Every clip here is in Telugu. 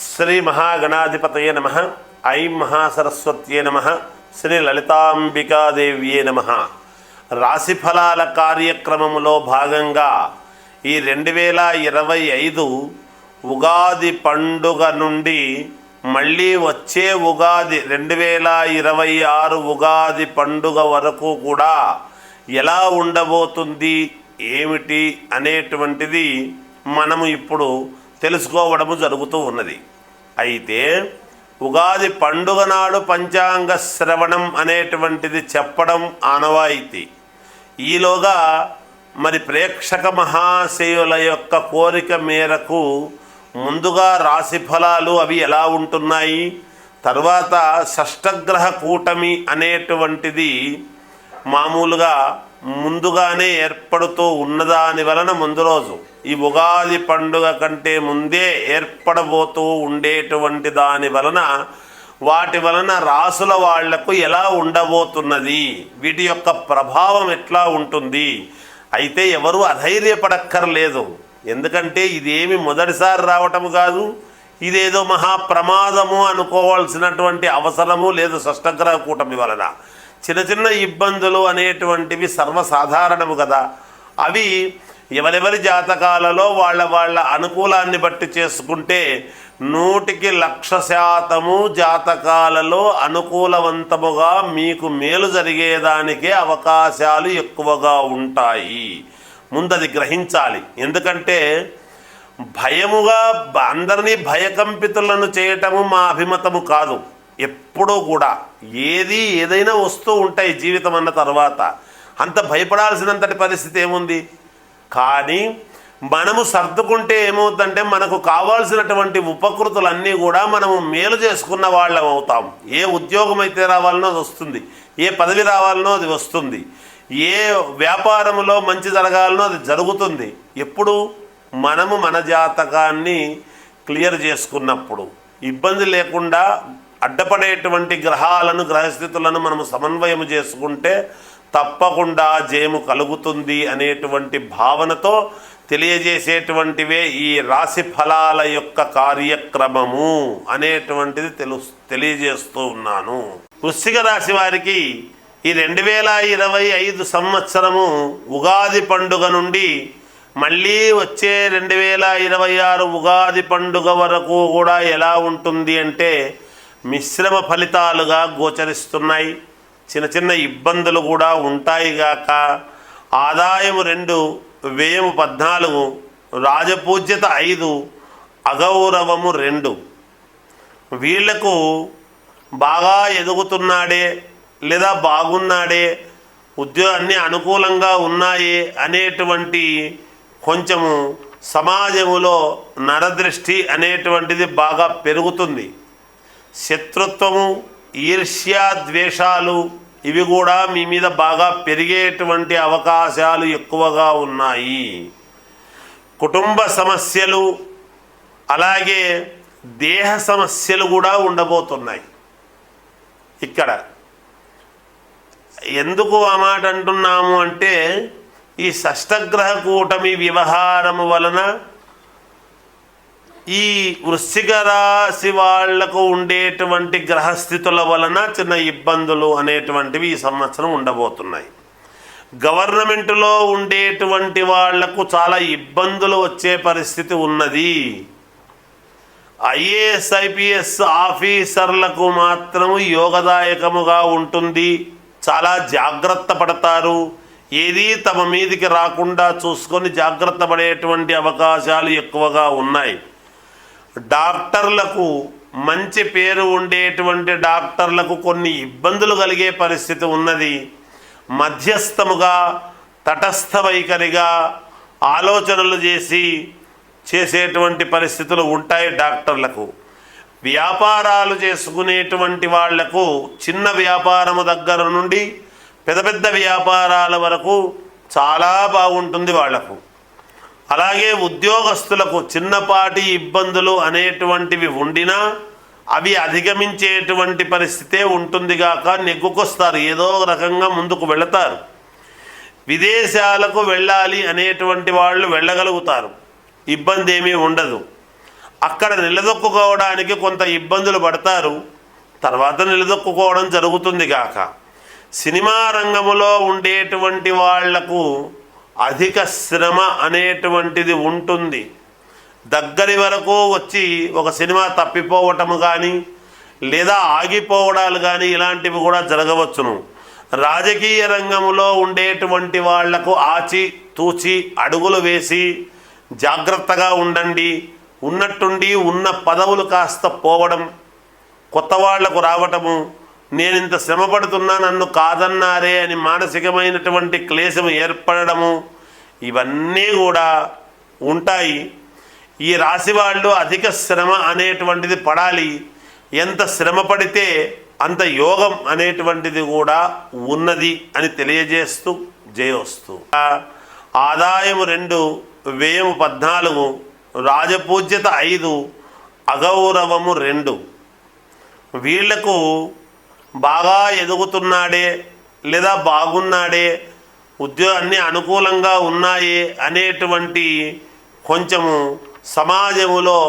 శ్రీ మహాగణాధిపతయే నమః. ఐం మహాసరస్వత్యే నమః. శ్రీ లలితాంబికాదేవ్యే నమః. రాశిఫలాల కార్యక్రమములో భాగంగా ఈ 2025 ఉగాది పండుగ నుండి మళ్ళీ వచ్చే ఉగాది 2026 ఉగాది పండుగ వరకు కూడా ఎలా ఉండబోతుంది ఏమిటి అనేటువంటిది మనము ఇప్పుడు తెలుసుకోవడము జరుగుతూ ఉన్నది. అయితే ఉగాది పండుగ నాడు పంచాంగ శ్రవణం అనేటువంటిది చెప్పడం ఆనవాయితీ. ఈలోగా మరి ప్రేక్షక మహాశయుల యొక్క కోరిక మేరకు ముందుగా రాశి ఫలాలు అవి ఎలా ఉంటున్నాయి, తర్వాత షష్టగ్రహ కూటమి అనేటువంటిది మామూలుగా ముందుగానే ఏర్పడుతూ ఉన్నదాని వలన ముందు రోజు ఈ ఉగాది పండుగ కంటే ముందే ఏర్పడబోతూ ఉండేటువంటి దాని వలన వాటి వలన రాసుల వాళ్లకు ఎలా ఉండబోతున్నది, వీటి యొక్క ప్రభావం ఎట్లా ఉంటుంది. అయితే ఎవరు అధైర్యపడక్కర్లేదు. ఎందుకంటే ఇదేమి మొదటిసారి రావటము కాదు, ఇదేదో మహాప్రమాదము అనుకోవాల్సినటువంటి అవసరము లేదు. షష్టగ్రహ కూటమి వలన చిన్న చిన్న ఇబ్బందులు అనేటువంటివి సర్వసాధారణము కదా. అవి ఎవరెవరి జాతకాలలో వాళ్ళ అనుకూలాన్ని బట్టి చేసుకుంటే 100% జాతకాలలో అనుకూలవంతముగా మీకు మేలు జరిగేదానికే అవకాశాలు ఎక్కువగా ఉంటాయి. ముందది గ్రహించాలి. ఎందుకంటే భయముగా అందరినీ భయకంపితులను చేయటము మా అభిమతము కాదు. ఎప్పుడూ కూడా ఏదైనా వస్తూ ఉంటాయి జీవితం అన్న తర్వాత, అంత భయపడాల్సినంతటి పరిస్థితి ఏముంది. కానీ మనము సర్దుకుంటే ఏమవుతుందంటే మనకు కావాల్సినటువంటి ఉపకృతులన్నీ కూడా మనము మేలు చేసుకున్న వాళ్ళం అవుతాం. ఏ ఉద్యోగం అయితే రావాలనో అది వస్తుంది, ఏ పదవి రావాలనో అది వస్తుంది, ఏ వ్యాపారంలో మంచి జరగాలనో అది జరుగుతుంది. ఎప్పుడు మనము మన జాతకాన్ని క్లియర్ చేసుకున్నప్పుడు, ఇబ్బంది లేకుండా అడ్డపడేటువంటి గ్రహాలను గ్రహస్థితులను మనము సమన్వయం చేసుకుంటే తప్పకుండా జయము కలుగుతుంది అనేటువంటి భావనతో తెలియజేసేటువంటివే ఈ రాశి ఫలాల యొక్క కార్యక్రమము అనేటువంటిది తెలియజేస్తూ ఉన్నాను. వృశ్చిక రాశి వారికి ఈ 2025 సంవత్సరము ఉగాది పండుగ నుండి మళ్ళీ వచ్చే 2026 ఉగాది పండుగ వరకు కూడా ఎలా ఉంటుంది అంటే మిశ్రమ ఫలితాలుగా గోచరిస్తున్నాయి. చిన్న చిన్న ఇబ్బందులు కూడా ఉంటాయి గాక. ఆదాయము 2, వ్యయము 14, రాజపూజ్యత 5, అగౌరవము 2. వీళ్లకు బాగా ఎదుగుతున్నాడే లేదా బాగున్నాడే, ఉద్యోగాన్ని అనుకూలంగా ఉన్నాయే అనేటువంటి కొంచెము సమాజములో నరదృష్టి అనేటువంటిది బాగా పెరుగుతుంది. శత్రుత్వము, ఈర్ష్య, ద్వేషాలు ఇవి కూడా మీ మీద బాగా పెరిగేటువంటి అవకాశాలు ఎక్కువగా ఉన్నాయి. కుటుంబ సమస్యలు అలాగే దేహ సమస్యలు కూడా ఉండబోతున్నాయి. ఇక్కడ ఎందుకు ఆ మాట అంటున్నాము అంటే ఈ షష్టగ్రహ కూటమి వ్యవహారము వలన ఈ వృశ్చిక రాశి వాళ్లకు ఉండేటువంటి గ్రహస్థితుల వలన చిన్న ఇబ్బందులు అనేటువంటివి ఈ సంవత్సరం ఉండబోతున్నాయి. గవర్నమెంటులో ఉండేటువంటి వాళ్లకు చాలా ఇబ్బందులు వచ్చే పరిస్థితి ఉన్నది. ఐఏఎస్ ఐపీఎస్ ఆఫీసర్లకు మాత్రము యోగదాయకముగా ఉంటుంది. చాలా జాగ్రత్త పడతారు. ఏది తమ మీదికి రాకుండా చూసుకొని జాగ్రత్త పడేటువంటి అవకాశాలు ఎక్కువగా ఉన్నాయి. డాక్టర్లకు మంచి పేరు ఉండేటువంటి డాక్టర్లకు కొన్ని ఇబ్బందులు కలిగే పరిస్థితి ఉన్నది. మధ్యస్థముగా తటస్థ వైఖరిగా ఆలోచనలు చేసేటువంటి పరిస్థితులు ఉంటాయి డాక్టర్లకు. వ్యాపారాలు చేసుకునేటువంటి వాళ్లకు చిన్న వ్యాపారము దగ్గర నుండి పెద్ద పెద్ద వ్యాపారాల వరకు చాలా బాగుంటుంది వాళ్లకు. అలాగే ఉద్యోగస్తులకు చిన్నపాటి ఇబ్బందులు అనేటువంటివి ఉండినా అవి అధిగమించేటువంటి పరిస్థితే ఉంటుంది గాక నెగ్గుకొస్తారు. ఏదో రకంగా ముందుకు వెళతారు. విదేశాలకు వెళ్ళాలి అనేటువంటి వాళ్ళు వెళ్ళగలుగుతారు, ఇబ్బంది ఏమీ ఉండదు. అక్కడ నిలదొక్కుకోవడానికి కొంత ఇబ్బందులు పడతారు, తర్వాత నిలదొక్కుకోవడం జరుగుతుంది గాక. సినిమా రంగములో ఉండేటువంటి వాళ్లకు అధిక శ్రమ అనేటువంటిది ఉంటుంది. దగ్గరి వరకు వచ్చి ఒక సినిమా తప్పిపోవటము కానీ లేదా ఆగిపోవడాలు కానీ ఇలాంటివి కూడా జరగవచ్చును. రాజకీయ రంగంలో ఉండేటువంటి వాళ్లకు ఆచి తూచి అడుగులు వేసి జాగ్రత్తగా ఉండండి, ఉన్నట్టుండి ఉన్న పదవులు కాస్త పోవడం, కొత్త వాళ్లకు రావటము, నేను ఇంత శ్రమపడుతున్నా నన్ను కాదన్నారే అని మానసికమైనటువంటి క్లేశం ఏర్పడము, ఇవన్నీ కూడా ఉంటాయి. ఈ రాశి వాళ్ళు అధిక శ్రమ అనేటువంటిది పడాలి. ఎంత శ్రమ పడితే అంత యోగం అనేటువంటిది కూడా ఉన్నది అని తెలియజేస్తూ జయోస్తు. ఆదాయము 2, వ్యయము 14, రాజపూజ్యత 5, అగౌరవము 2. వీళ్లకు బాగా ఎదుగుతున్నాడే లేదా బాగున్నాడే, అన్నీ అనుకూలంగా ఉన్నాయే అనేటువంటి కొంచెము సమాజములో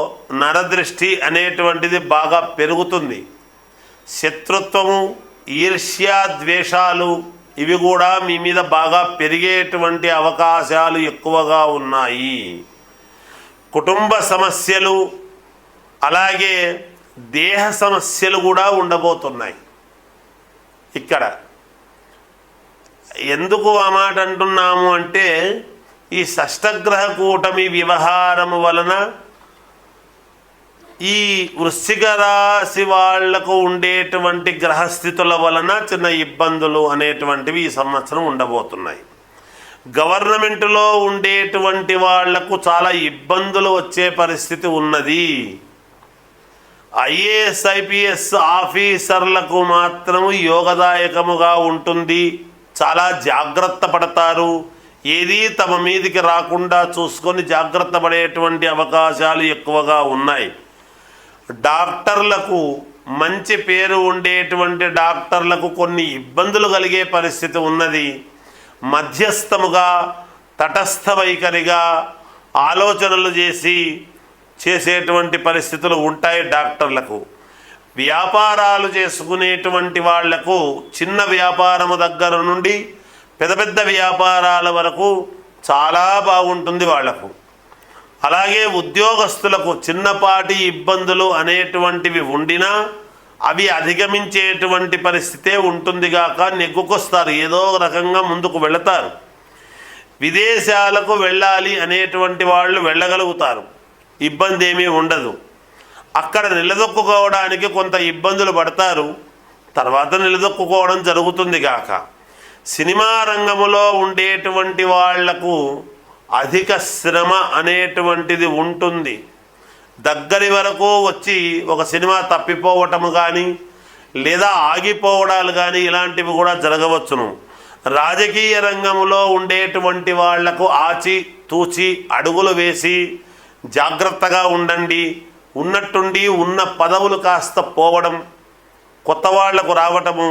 నరదృష్టి అనేటువంటిది బాగా పెరుగుతుంది. శత్రుత్వము, ఈర్ష్య, ద్వేషాలు ఇవి కూడా మీ మీద బాగా పెరిగేటువంటి అవకాశాలు ఎక్కువగా ఉన్నాయి. కుటుంబ సమస్యలు అలాగే దేహ సమస్యలు కూడా ఉండబోతున్నాయి. ఇక్కడ ఎందుకు ఆ మాట అంటున్నాము అంటే, ఈ షష్టగ్రహ కూటమి వ్యవహారము వలన ఈ వృశ్చిక రాశి వాళ్లకు ఉండేటువంటి గ్రహస్థితుల వలన చిన్న ఇబ్బందులు అనేటువంటివి ఈ సంవత్సరం ఉండబోతున్నాయి. గవర్నమెంట్లో ఉండేటువంటి వాళ్లకు చాలా ఇబ్బందులు వచ్చే పరిస్థితి ఉన్నది. ఐఏఎస్ ఐపీఎస్ ఆఫీసర్లకు మాత్రము యోగదాయకముగా ఉంటుంది. చాలా జాగ్రత్త పడతారు. ఏది తమ మీదికి రాకుండా చూసుకొని జాగ్రత్త పడేటువంటి అవకాశాలు ఎక్కువగా ఉన్నాయి. డాక్టర్లకు మంచి పేరు ఉండేటువంటి డాక్టర్లకు కొన్ని ఇబ్బందులు కలిగే పరిస్థితి ఉన్నది. మధ్యస్థముగా తటస్థ వైఖరిగా ఆలోచనలు చేసేటువంటి పరిస్థితులు ఉంటాయి డాక్టర్లకు. వ్యాపారాలు చేసుకునేటువంటి వాళ్లకు చిన్న వ్యాపారము దగ్గర నుండి పెద్ద పెద్ద వ్యాపారాల వరకు చాలా బాగుంటుంది వాళ్లకు. అలాగే ఉద్యోగస్తులకు చిన్నపాటి ఇబ్బందులు అనేటువంటివి ఉండినా అవి అధిగమించేటువంటి పరిస్థితే ఉంటుంది గాక నెగ్గుకొస్తారు, ఏదో రకంగా ముందుకు వెళతారు. విదేశాలకు వెళ్ళాలి అనేటువంటి వాళ్ళు వెళ్ళగలుగుతారు, ఇబ్బంది ఏమీ ఉండదు. అక్కడ నిలదొక్కుకోవడానికి కొంత ఇబ్బందులు పడతారు, తర్వాత నిలదొక్కుకోవడం జరుగుతుంది గాక. సినిమా రంగములో ఉండేటువంటి వాళ్లకు అధిక శ్రమ అనేటువంటిది ఉంటుంది. దగ్గరి వరకు వచ్చి ఒక సినిమా తప్పిపోవటము కానీ లేదా ఆగిపోవడాలు కానీ ఇలాంటివి కూడా జరగవచ్చును. రాజకీయ రంగంలో ఉండేటువంటి వాళ్లకు ఆచి తూచి అడుగులు వేసి జాగ్రత్తగా ఉండండి, ఉన్నట్టుండి ఉన్న పదవులు కాస్త పోవడం, కొత్త వాళ్లకు రావటము,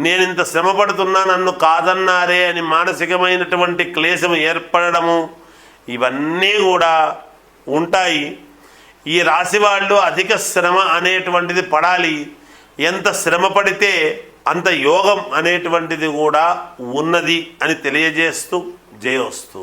నేను ఇంత శ్రమపడుతున్నా నన్ను కాదన్నారే అని మానసికమైనటువంటి క్లేశం ఏర్పడము, ఇవన్నీ కూడా ఉంటాయి. ఈ రాశి వాళ్ళు అధిక శ్రమ అనేటువంటిది పడాలి. ఎంత శ్రమ పడితే అంత యోగం అనేటువంటిది కూడా ఉన్నది అని తెలియజేస్తూ జయోస్తు.